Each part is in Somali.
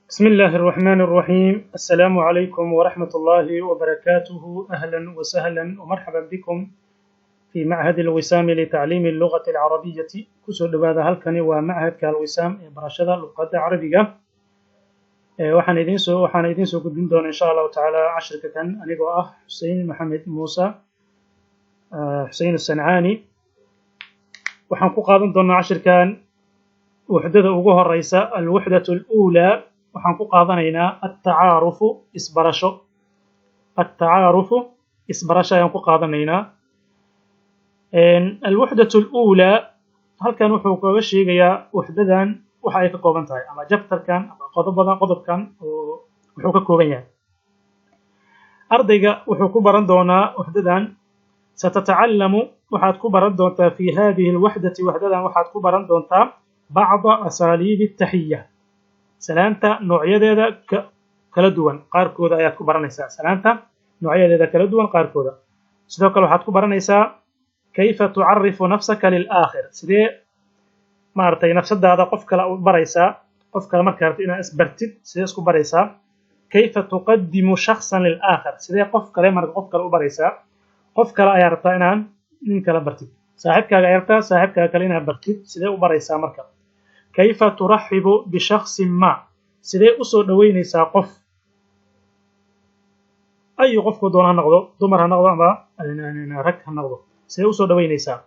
بسم الله الرحمن الرحيم. السلام عليكم ورحمة الله وبركاته. أهلا وسهلا ومرحبا بكم في معهد الوسام لتعليم اللغة العربية. كسر هذا هلكني ومعهد كالوسام برشاد اللغة العربية. waxaan idiin soo gudbin doonaa insha allahu tacaala cashirka kan anigoo ah Xuseen Maxamed Muuse Xuseen Sancaani. waxaan ku qaadan doonaa cashirkan وحدة ugu horeysa الوحدة الأولى. waxaan ku qaadanaynaa التعارف isbarasho. التعارف isbarasho ayaan ku qaadanaynaa. الوحدة الأولى halkan wuxuu kaga sheegayaa waxdadan waxa ay ka kooban tahay ama chapterkan ama qodobkan wuxuu ka kooban yahay. ardayga wuxuu ku baran doonaa waxdadan satatacallamu waxaad ku baran doontaa fi hadihi الوحدة waxdadan waxaad ku baran doontaa بعض أساليب التحية. سلامتا نوعية kala duwan qaarkooda ayaad ku baranaysaa. salaanta noocyadeeda kala duwan qaarkooda. sidoo kale waxaad ku baranaysaa kayfa tu'arrifu nafsaka lil aakhir. sidee maartay nafsadaada qof kale u baraysaa. qof kale markaa rabtid inaad isbartid sidee isku baraysaa. kayfa tuqaddimu shakhsan lil aakhir. sidee qof kale markaa qof kale u baraysaa. qof kale ayaa rabtaa inaan nin kale bartid. saaxiibkaaga ayaa rabtaa saaxiibkaaga kale inaad bartid sidee u baraysaa marka. كيف ترحب بشخص ما. sidee u soo dhaweynaysaa qof. ay qof ku doona noqdo dumar ha noqdo ama rag ha noqdo. sidee u soo dhaweynaysaa.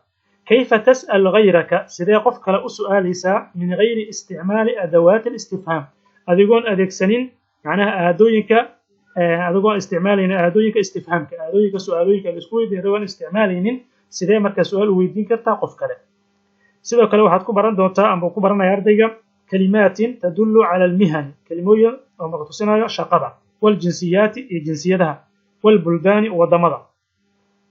كيف تسأل غيرك. sidee qof kale u su'aalaysaa min غير استعمال أدوات الاستفهام. adigoon adeegsanin macnaha adigoon isticmaalaynin aadooyinka istifhaamka. aadooyinka su'aalooyinka la isku weydiin adigoon isticmaalaynin sidee marka su'aal u weydiin kartaa qof kale. sidoo kale waxaad ku baran doontaa ama ku baranaya ardayga kalimaatin tadullu cala almihani. kalimooyin oo maqtusinayo shaqada waljinsiyati iyo jinsiyadaha walbuldaani wadamada.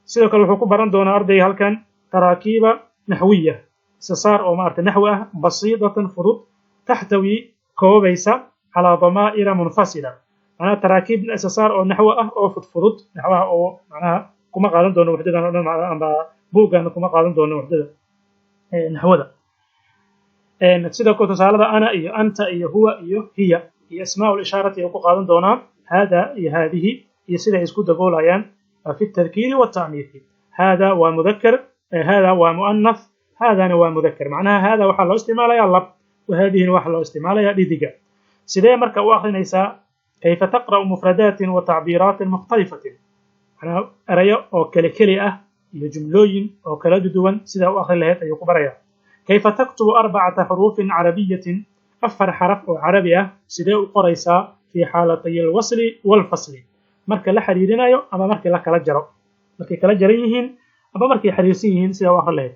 sidoo kale wuxuu ku baran doonaa ardayga halkan taraakiiba naxwiya isasaar oo maarta naxwi ah basiidatan fudud taxtawi koobaysa calaa damaa'ira munfasila. macnaha taraakiib isasaar oo naxwi ah oo fudfudud naxwaha oo macnaha kuma qaadan doono waxdadan oo dhan ama buuggan kuma qaadan doono waxdada نحوذا. sidoo kale tusaalada ana iyo anta iyo huwa iyo hiya iyo asmaa الإشارة ay ku qaadan doonaa hada iyo hadihi iyo sida ay isku daboolayaan في التذكير والتأنيث. هذا ومذكر هذا ومؤنث هذا ومذكر. معناها هذا waxa loo isticmaalaya lab وهذه waxa loo isticmaalaya dhidiga. sidee marka u akhrinaysaa كيف تقرأ مفردات وتعبيرات مختلفة. macnaha erayo oo kale ah iyo jumlooyin oo kala duwan sida u akhrin lahayd ayuu ku baraya. كيف تكتب 4 حروف عربية. 4 xaraf oo carabi ah sidee u qoraysaa في حالتي الوصل والفصل. marka la xiriirinayo ama markii la kala jaro. markay kala jaran yihiin ama markay xiriirsan yihiin sida u akhrin lahayd.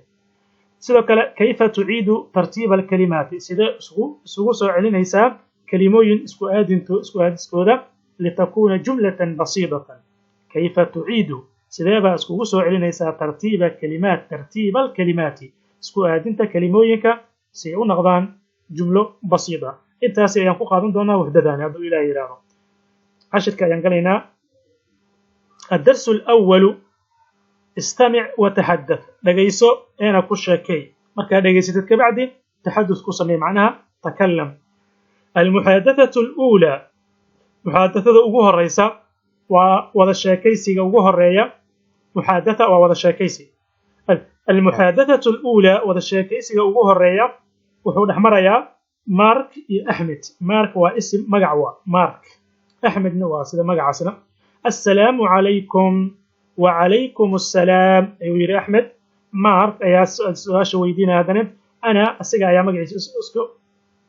sidoo kale كيف تعيد ترتيب الكلمات. sidee isugu soo celinaysaa kalimooyin isku aadiskooda لتكون جملة بسيطة. كيف تعيد sidee baa iskugu soo celinaysaa tartiiba kalimaat tartiiba alkalimaati isku aadinta kalimooyinka si ay u noqdaan jumlo basiida. intaas ayaan ku qaadan doonaa waxdadan hadduu ilaahay yiraahdo. cashirka ayaan galaynaa. الدرس الأول استمع وتحدث. dhagayso eena ku sheekay. markaa dhagaysatid ka bacdi taxadus ku samee macnaha takallam. المحادثة الأولى muxaadathada ugu horeysa waa wada sheekaysiga ugu horeeya. محادثة ووضع شاكيسي. المحادثة الأولى وضع شاكيسي ugu horeeya wuxuu dhaxmaraya مارك iyo أحمد. مارك waa اسم magac مارك. أحمدna waa sida magacaasna. السلام عليكم وعليكم السلام ayuu yiri أحمد. مارك ayaa su'aasha weydiinaya hadana أنا asiga ayaa magaciisa isku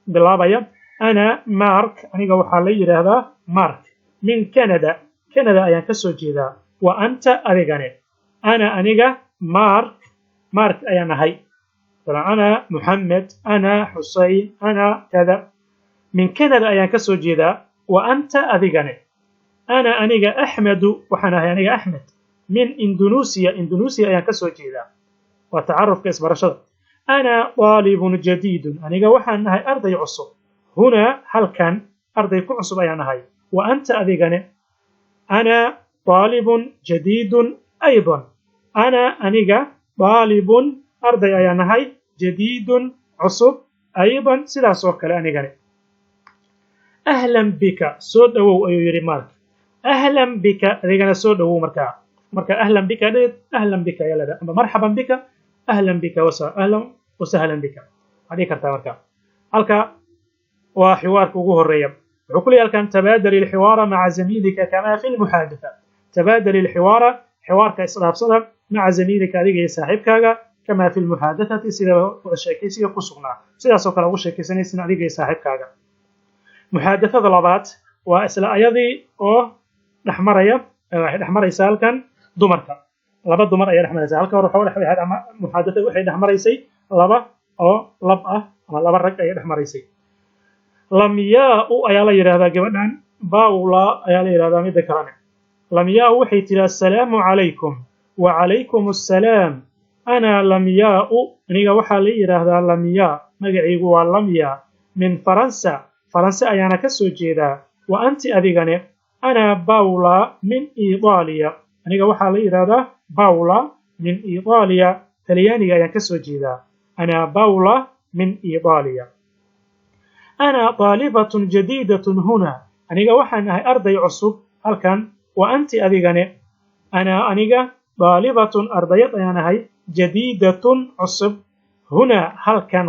bilaabaya. أنا مارك aniga waxaa la yiraahdaa مارك من كندا. كندا ayaan ka soo jeedaa. وأنت أريغاني. أنا أنيغا مارك أيانا هاي. أنا محمد أنا حسين أنا كذا. من كندا أيان كسو جيدا. وأنت أريغاني. أنا أنيغا أحمد وحنا أنيغا أحمد من إندونيسيا أيان كسو جيدا. وتعرف كيس برشد. أنا طالب جديد أنيغا وحنا هاي أرضي عصب. هنا هل كان أرضي كعصب أيانا هاي. وأنت أريغاني. أنا طالب جديد أيضا. أنا أنيغا طالب أرضي أيانا هاي جديد عصب أيضا sidaas oo kale anigani. أهلا بك سود أو يري مارك أهلا بك رجعنا سود أو مركا أهلا بك أهلا بك يا لدا أما مرحبا بك أهلا بك أهلا وسهلا بك هذه كرتا مركا هلكا وحوارك وجوه الريب عقلي هلكا تبادل الحوار مع زميلك كما في المحادثة تبادل الحوار حوارك إصلاف صدر مع زميلك هذه صاحبك كما في المحادثة سيدا شيكيسي قصونا سيدا سوكرا وشيكيسني سيدا هذه صاحبك محادثة لبات وإسلا أيضي أو دحمريسا halkan dumarka laba dumar ayaa dhaxmaraysa halka waxa wada xayd ama muhaadada waxay dhaxmaraysay laba oo lab ah ama laba rag ayaa dhaxmaraysay lam yaa'u ayaa la yiraahdaa gabadhan baawla ayaa la yiraahdaa mid kalena lam yaa'u waxay tiri assalaamu calaykum wa calaykum assalaam ana lam yaa'u aniga waxa la yiraahdaa lam yaa magacaygu waa lam yaa min faransa ayaana ka soo jeedaa wa anti adigane أنا باولا من إيطاليا أنا وحا ليرادا باولا من إيطاليا تلياني ينكسو جيدا أنا باولا من إيطاليا أنا طالبة جديدة هنا أنا وحا أنها أرضي عصب هل كان وأنت أذيغاني أنا طالبة أرضيت أنها جديدة عصب هنا هل كان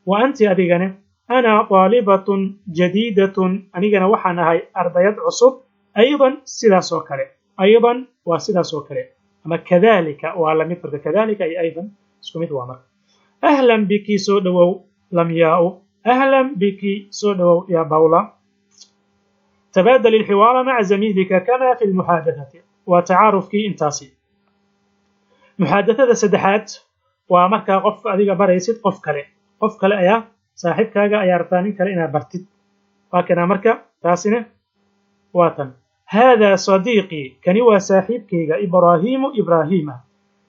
وأنت أذيغاني أنا طالبة جديدة أنا وحا أنها أرضيت عصب أيضا سيدا سوكري أيضا وسيدا سوكري أما كذلك وعلى مثل كذلك أي أيضا سكمت وامر أهلا بك سودو لم ياء أهلا بك سودو يا باولا تبادل الحوار مع زميلك كما في المحادثة وتعارف كي انتاسي محادثة سدحات ومركا قف أذيك بريسيد قف كلا أيا صاحب كاغا أيا رتاني كلا إنا برتد وكنا مركا تاسنة واتن هذا صديقي كنوا صاحب كيغا إبراهيم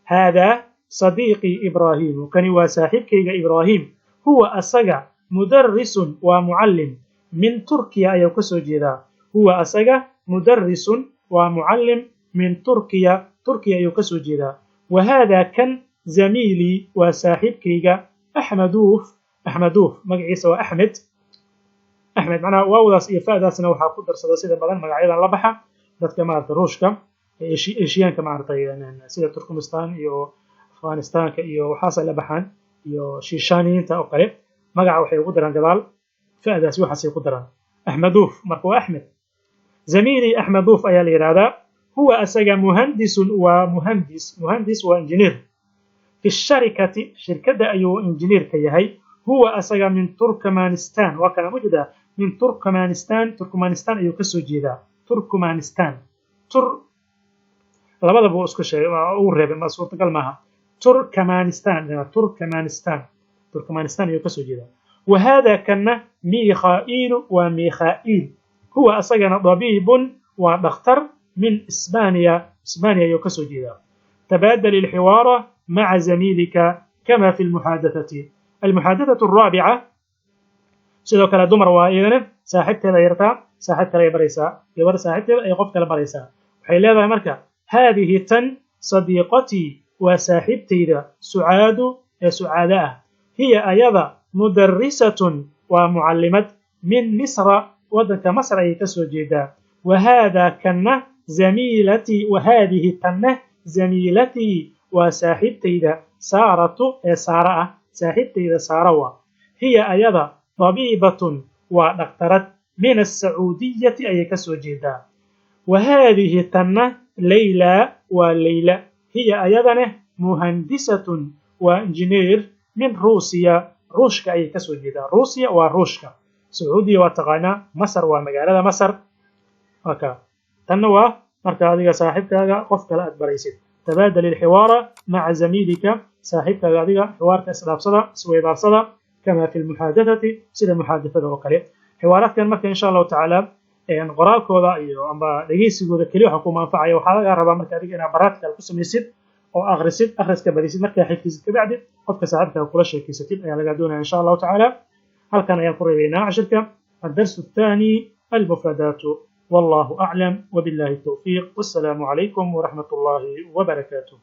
هذا صديقي إبراهيم كنوا صاحب كيغا إبراهيم هو أسجع مدرس ومعلم من تركيا أيو كسوجيدا هو أسجع مدرس ومعلم من تركيا أيو كسوجيدا وهذا كان زميلي وصاحب كيغا أحمدوف مقعيس وأحمد macnaha waawdaas iyo faadaasna waxaa ku darsada sida badan magacyada la baxa dadka maarta ruushka eeshiyaanka maartay sida Turkmenistan iyo Afghanistan iyo waxaas la baxaan iyo Shiishaniinta oo kale magaca waxay ugu daraan gadaal faadaas waxaas ay ku daraan Ahmaduf marka waa Ahmed زميلي أحمدوف ayaa la yiraahdaa huwa asaga muhandis waa engineer في الشركة شركة أيو انجينير كيهي هو أسجى من تركمانستان وكان موجودا من تركمانستان أيو كسو جيدا تركمانستان لبدا بو اسكو شيء او ريب ما صورت كلمها تركمانستان أيو كسو جيدا وهذا كان ميخائيل هو أسجى طبيب ودكتور من إسبانيا أيو كسو جيدا تبادل الحوار مع زميلك كما في المحادثة الرابعة سيدو كلا دمر وايدنا صاحبتها يرتا صاحبتها يبريسا يبر صاحبتها اي قف كلا بريسا waxay leedahay marka هذه تن صديقتي وصاحبتي سعادة هي أيضا مدرسة ومعلمة من مصر ودك مصر أي كسوجيدا وهذا كان زميلتي وهذه تن زميلتي وصاحبتي سارة صاحبتي سارة هي أيضا طبيبة ودكتورة من السعودية أي كسوجيدا وهذه تنة ليلى وليلى هي أيضا مهندسة وإنجنير من روسيا روشكا أي كسوجيدا روسيا وروشكا سعودية وتغانا مصر ومقالة مصر هكا تنوى مركز صاحبك قفك لا أكبريسيد تبادل الحوار مع زميلك صاحبك هذا حوار أسلاف صدى سويدار صدى كما في المحادثة سيدة محادثة وقليل حوارات كان مركز إن شاء الله تعالى qoraalkooda iyo amba dhageysigooda kaliya waxa ku manfacaya waxa laga rabaa marka adiga inaad baraadka ku samaysid oo akhriska badisid marka xigtisid ka bacdi qofka saaxiibka kula sheekeysatid ayaa laga doonayaa insha Allah ta'ala halkan ayaan ku reebaynaa cashirka الدرس الثاني المفردات والله أعلم وبالله التوفيق والسلام عليكم ورحمة الله وبركاته